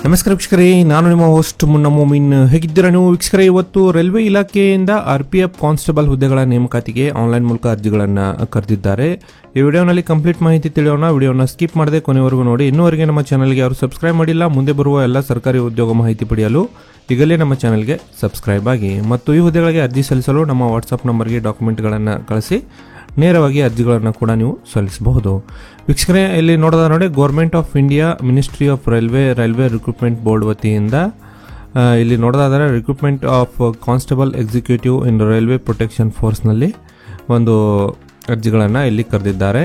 ನಮಸ್ಕಾರ ವೀಕ್ಷಕರೇ, ನಾನು ನಿಮ್ಮ ಹೋಸ್ಟ್ ಮುನ್ನ ಮೋಮಿನ್. ಹೇಗಿದ್ದೀರಾ ನೀವು ವೀಕ್ಷಕರೇ? ಇವತ್ತು ರೈಲ್ವೆ ಇಲಾಖೆಯಿಂದ RPF ಕಾನ್ಸ್ಟೇಬಲ್ ಹುದ್ದೆಗಳ ನೇಮಕಾತಿಗೆ ಆನ್ಲೈನ್ ಮೂಲಕ ಅರ್ಜಿಗಳನ್ನು ಕರೆದಿದ್ದಾರೆ. ಈ ವಿಡಿಯೋನಲ್ಲಿ ಕಂಪ್ಲೀಟ್ ಮಾಹಿತಿ ತಿಳಿಯೋಣ. ವಿಡಿಯೋನ ಸ್ಕಿಪ್ ಮಾಡದೆ ಕೊನೆವರೆಗೂ ನೋಡಿ. ಇನ್ನೂವರೆಗೆ ನಮ್ಮ ಚಾನಲ್ಗೆ ಯಾರು ಸಬ್ಸ್ಕ್ರೈಬ್ ಮಾಡಿಲ್ಲ, ಮುಂದೆ ಬರುವ ಎಲ್ಲ ಸರ್ಕಾರಿ ಉದ್ಯೋಗ ಮಾಹಿತಿ ಪಡೆಯಲು ಈಗಲೇ ನಮ್ಮ ಚಾನಲ್ಗೆ ಸಬ್ಸ್ಕ್ರೈಬ್ ಆಗಿ. ಮತ್ತು ಈ ಹುದ್ದೆಗಳಿಗೆ ಅರ್ಜಿ ಸಲ್ಲಿಸಲು ನಮ್ಮ ವಾಟ್ಸಪ್ ನಂಬರ್ಗೆ ಡಾಕ್ಯುಮೆಂಟ್ಗಳನ್ನು ಕಳಿಸಿ ನೇರವಾಗಿ ಅರ್ಜಿಗಳನ್ನು ಕೂಡ ನೀವು ಸಲ್ಲಿಸಬಹುದು. ವೀಕ್ಷಕರೇ, ಇಲ್ಲಿ ನೋಡೋದ ನೋಡಿ, government of India, ministry of railway recruitment board ವತಿಯಿಂದ ಇಲ್ಲಿ ನೋಡೋದಾದರೆ recruitment of constable executive in railway protection ಫೋರ್ಸ್ನಲ್ಲಿ ಒಂದು ಅರ್ಜಿಗಳನ್ನು ಇಲ್ಲಿ ಕರೆದಿದ್ದಾರೆ.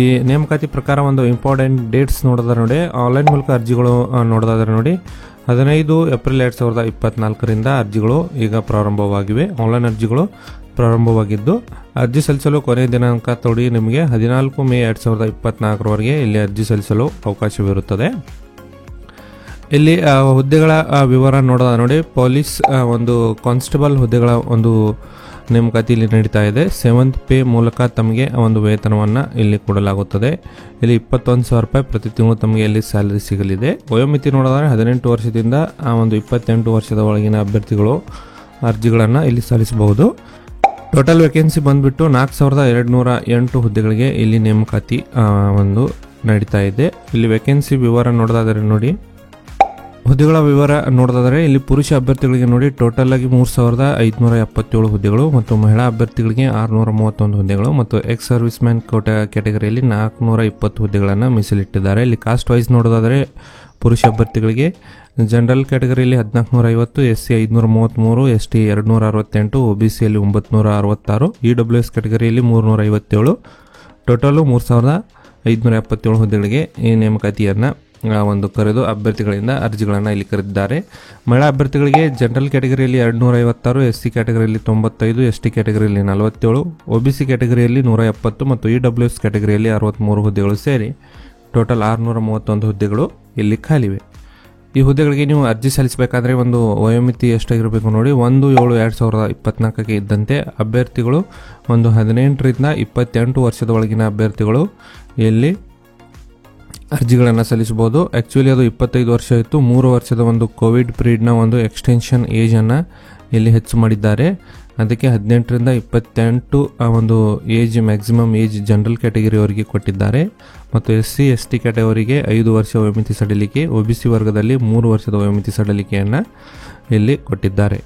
ಈ ನೇಮಕಾತಿ ಪ್ರಕಾರ ಒಂದು ಇಂಪಾರ್ಟೆಂಟ್ ಡೇಟ್ಸ್ ನೋಡೋದಾದ್ರೆ ನೋಡಿ, ಆನ್ಲೈನ್ ಮೂಲಕ ಅರ್ಜಿಗಳು ನೋಡೋದಾದ್ರೆ ನೋಡಿ 15 ಏಪ್ರಿಲ್ 2024 ಅರ್ಜಿಗಳು ಈಗ ಪ್ರಾರಂಭವಾಗಿವೆ. ಆನ್ಲೈನ್ ಅರ್ಜಿಗಳು ಪ್ರಾರಂಭವಾಗಿದ್ದು ಅರ್ಜಿ ಸಲ್ಲಿಸಲು ಕೊನೆಯ ದಿನಾಂಕ ತೊಡಿ ನಿಮಗೆ 14 ಮೇ 2024 ಇಲ್ಲಿ ಅರ್ಜಿ ಸಲ್ಲಿಸಲು ಅವಕಾಶವಿರುತ್ತದೆ. ಇಲ್ಲಿ ಹುದ್ದೆಗಳ ವಿವರ ನೋಡೋದ ನೋಡಿ, ಪೊಲೀಸ್ ಒಂದು ಕಾನ್ಸ್ಟೇಬಲ್ ಹುದ್ದೆಗಳ ಒಂದು ನೇಮಕಾತಿ ಇಲ್ಲಿ ನಡೀತಾ ಇದೆ. 7th ಪೇ ಮೂಲಕ ತಮಗೆ ಒಂದು ವೇತನವನ್ನು ಇಲ್ಲಿ ಕೊಡಲಾಗುತ್ತದೆ. ಇಲ್ಲಿ 21,000 ರೂಪಾಯಿ ಪ್ರತಿ ತಿಂಗಳು ತಮಗೆ ಇಲ್ಲಿ ಸ್ಯಾಲರಿ ಸಿಗಲಿದೆ. ವಯೋಮಿತಿ ನೋಡೋದಾದ್ರೆ 18 ವರ್ಷದಿಂದ ಒಂದು 28 ವರ್ಷದ ಒಳಗಿನ ಅಭ್ಯರ್ಥಿಗಳು ಅರ್ಜಿಗಳನ್ನು ಇಲ್ಲಿ ಸಲ್ಲಿಸಬಹುದು. ಟೋಟಲ್ ವೇಕೆನ್ಸಿ ಬಂದ್ಬಿಟ್ಟು 4,208 ಹುದ್ದೆಗಳಿಗೆ ಇಲ್ಲಿ ನೇಮಕಾತಿ ಒಂದು ನಡೀತಾ ಇದೆ. ಇಲ್ಲಿ ವೇಕೆನ್ಸಿ ವಿವರ ನೋಡೋದಾದರೆ ನೋಡಿ, ಹುದ್ದೆಗಳ ವಿವರ ನೋಡೋದಾದರೆ ಇಲ್ಲಿ ಪುರುಷ ಅಭ್ಯರ್ಥಿಗಳಿಗೆ ನೋಡಿ ಟೋಟಲ್ ಆಗಿ 3,577 ಹುದ್ದೆಗಳು ಮತ್ತು ಮಹಿಳಾ ಅಭ್ಯರ್ಥಿಗಳಿಗೆ 631 ಹುದ್ದೆಗಳು ಮತ್ತು ಎಕ್ಸ್ ಸರ್ವಿಸ್ ಮ್ಯಾನ್ ಕ್ಯಾಟಗರಿಯಲ್ಲಿ 420 ಹುದ್ದೆಗಳನ್ನು ಮೀಸಲಿಟ್ಟಿದ್ದಾರೆ. ಇಲ್ಲಿ ಕಾಸ್ಟ್ ವೈಸ್ ನೋಡೋದಾದರೆ ಪುರುಷ ಅಭ್ಯರ್ಥಿಗಳಿಗೆ ಜನರಲ್ ಕ್ಯಾಟಗರಿಯಲ್ಲಿ 1450, SC 533, ST 268, OBCಯಲ್ಲಿ 966, EWS ಕ್ಯಾಟಗರಿಯಲ್ಲಿ 357, ಟೋಟಲು 3,577 ಹುದ್ದೆಗಳಿಗೆ ಈ ನೇಮಕಾತಿಯನ್ನು ಒಂದು ಕರೆದು ಅಭ್ಯರ್ಥಿಗಳಿಂದ ಅರ್ಜಿಗಳನ್ನು ಇಲ್ಲಿ ಕರೆದಿದ್ದಾರೆ. ಮಹಿಳಾ ಅಭ್ಯರ್ಥಿಗಳಿಗೆ ಜನರಲ್ ಕ್ಯಾಟಗರಿಯಲ್ಲಿ 256, SC ಕ್ಯಾಟಗರಿಯಲ್ಲಿ 95, ST ಕ್ಯಾಟಗರಿಯಲ್ಲಿ 47, OBC ಕ್ಯಾಟಗರಿಯಲ್ಲಿ 170 ಮತ್ತು EWS ಕ್ಯಾಟಗರಿಯಲ್ಲಿ 63 ಹುದ್ದೆಗಳು ಸೇರಿ ಟೋಟಲ್ 631 ಹುದ್ದೆಗಳು ಇಲ್ಲಿ ಖಾಲಿವೆ. ಈ ಹುದ್ದೆಗಳಿಗೆ ನೀವು ಅರ್ಜಿ ಸಲ್ಲಿಸಬೇಕಾದ್ರೆ ಒಂದು ವಯೋಮಿತಿ ಎಷ್ಟಾಗಿರಬೇಕು ನೋಡಿ, 1/7/2024 ಇದ್ದಂತೆ ಅಭ್ಯರ್ಥಿಗಳು ಒಂದು 18ರಿಂದ 28 ವರ್ಷದ ಒಳಗಿನ ಅಭ್ಯರ್ಥಿಗಳು ಇಲ್ಲಿ ಅರ್ಜಿಗಳನ್ನು ಸಲ್ಲಿಸಬಹುದು. ಆ್ಯಕ್ಚುಲಿ ಅದು 25 ವರ್ಷ ಇತ್ತು. 3 ವರ್ಷದ ಒಂದು ಕೋವಿಡ್ ಪೀರಿಯಡ್ನ ಒಂದು ಎಕ್ಸ್ಟೆನ್ಷನ್ ಏಜನ್ನು ಇಲ್ಲಿ ಹೆಚ್ಚು ಮಾಡಿದ್ದಾರೆ. ಅದಕ್ಕೆ 18ರಿಂದ 28 ಒಂದು ಏಜ್ ಮ್ಯಾಕ್ಸಿಮಮ್ ಏಜ್ ಜನರಲ್ ಕ್ಯಾಟಗರಿಯವರಿಗೆ ಕೊಟ್ಟಿದ್ದಾರೆ ಮತ್ತು SC ST ಕ್ಯಾಟಗರಿಗೆ 5 ವರ್ಷ ವಯೋಮಿತಿ ಸಡಿಲಿಕೆ, OBC ವರ್ಗದಲ್ಲಿ 3 ವರ್ಷದ ವಯೋಮಿತಿ ಸಡಿಲಿಕೆಯನ್ನು ಇಲ್ಲಿ ಕೊಟ್ಟಿದ್ದಾರೆ.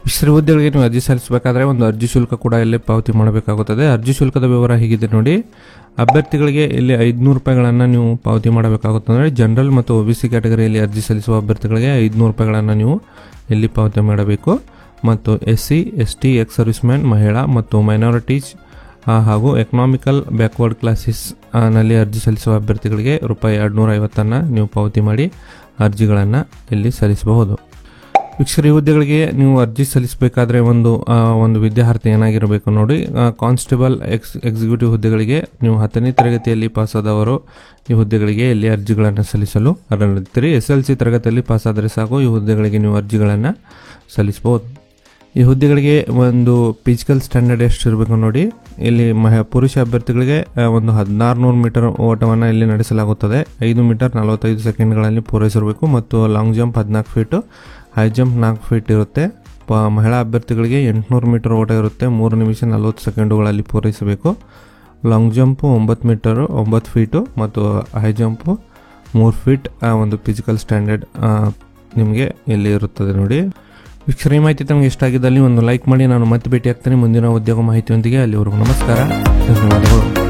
ವಿಶೇಷ ಹುದ್ದೆಗಳಿಗೆ ನೀವು ಅರ್ಜಿ ಸಲ್ಲಿಸಬೇಕಾದ್ರೆ ಒಂದು ಅರ್ಜಿ ಶುಲ್ಕ ಕೂಡ ಇಲ್ಲಿ ಪಾವತಿ ಮಾಡಬೇಕಾಗುತ್ತದೆ. ಅರ್ಜಿ ಶುಲ್ಕದ ವಿವರ ಹೀಗಿದೆ ನೋಡಿ, ಅಭ್ಯರ್ಥಿಗಳಿಗೆ ಇಲ್ಲಿ 500 ರೂಪಾಯಿಗಳನ್ನು ನೀವು ಪಾವತಿ ಮಾಡಬೇಕಾಗುತ್ತದೆ. ಜನರಲ್ ಮತ್ತು OBC ಕ್ಯಾಟಗರಿಯಲ್ಲಿ ಅರ್ಜಿ ಸಲ್ಲಿಸುವ ಅಭ್ಯರ್ಥಿಗಳಿಗೆ 500 ರೂಪಾಯಿಗಳನ್ನು ನೀವು ಇಲ್ಲಿ ಪಾವತಿ ಮಾಡಬೇಕು ಮತ್ತು SC ST ex service man, ಮಹಿಳಾ ಮತ್ತು ಮೈನಾರಿಟೀಸ್ ಹಾಗೂ ಎಕನಾಮಿಕಲ್ ಬ್ಯಾಕ್ವರ್ಡ್ ಕ್ಲಾಸಸ್ ನಲ್ಲಿ ಅರ್ಜಿ ಸಲ್ಲಿಸುವ ಅಭ್ಯರ್ಥಿಗಳಿಗೆ ₹250 ನೀವು ಪಾವತಿ ಮಾಡಿ ಅರ್ಜಿಗಳನ್ನು ಇಲ್ಲಿ ಸಲ್ಲಿಸಬಹುದು. ವೀಕ್ಷಕರ, ಈ ಹುದ್ದೆಗಳಿಗೆ ನೀವು ಅರ್ಜಿ ಸಲ್ಲಿಸಬೇಕಾದ್ರೆ ಒಂದು ವಿದ್ಯಾರ್ಥಿ ಏನಾಗಿರಬೇಕು ನೋಡಿ, ಕಾನ್ಸ್ಟೇಬಲ್ ಎಕ್ಸಿಕ್ಯೂಟಿವ್ ಹುದ್ದೆಗಳಿಗೆ ನೀವು 10ನೇ ತರಗತಿಯಲ್ಲಿ ಪಾಸಾದವರು ಈ ಹುದ್ದೆಗಳಿಗೆ ಇಲ್ಲಿ ಅರ್ಜಿಗಳನ್ನು ಸಲ್ಲಿಸಲು ಅರ್ಹರಿರ್ತೀರಿ. SLC ತರಗತಿಯಲ್ಲಿ ಪಾಸಾದರೆ ಸಾಕು, ಈ ಹುದ್ದೆಗಳಿಗೆ ನೀವು ಅರ್ಜಿಗಳನ್ನು ಸಲ್ಲಿಸಬಹುದು. ಈ ಹುದ್ದೆಗಳಿಗೆ ಒಂದು ಫಿಸಿಕಲ್ ಸ್ಟ್ಯಾಂಡರ್ಡ್ ಎಷ್ಟು ಇರಬೇಕು ನೋಡಿ, ಇಲ್ಲಿ ಪುರುಷ ಅಭ್ಯರ್ಥಿಗಳಿಗೆ ಒಂದು 1600 ಮೀಟರ್ ಓಟವನ್ನು ಇಲ್ಲಿ ನಡೆಸಲಾಗುತ್ತದೆ. 5 ಮೀಟರ್ 45 ಸೆಕೆಂಡ್ಗಳಲ್ಲಿ ಪೂರೈಸಿರಬೇಕು ಮತ್ತು long jump 14 feet, high jump 4 feet ಇರುತ್ತೆ. ಮಹಿಳಾ ಅಭ್ಯರ್ಥಿಗಳಿಗೆ 800 ಮೀಟರ್ ಓಟ ಇರುತ್ತೆ, 3 ನಿಮಿಷ 40 ಸೆಕೆಂಡುಗಳಲ್ಲಿ ಪೂರೈಸಬೇಕು. ಲಾಂಗ್ ಜಂಪು 9 ಮೀಟರು 9 ಫೀಟು ಮತ್ತು ಹೈ ಜಂಪು 3 ಫೀಟ್ ಒಂದು ಫಿಸಿಕಲ್ ಸ್ಟ್ಯಾಂಡರ್ಡ್ ನಿಮಗೆ ಇಲ್ಲಿ ಇರುತ್ತದೆ ನೋಡಿ. ವೀಕ್ಷಕರ, ಈ ಮಾಹಿತಿ ತಮಗೆ ಇಷ್ಟ ಆಗಿದ್ದಲ್ಲಿ ಒಂದು ಲೈಕ್ ಮಾಡಿ. ನಾನು ಮತ್ತೆ ಭೇಟಿ ಆಗ್ತೇನೆ ಮುಂದಿನ ಉದ್ಯೋಗ ಮಾಹಿತಿಯೊಂದಿಗೆ. ಅಲ್ಲಿವರೆಗೂ ನಮಸ್ಕಾರ, ಧನ್ಯವಾದಗಳು.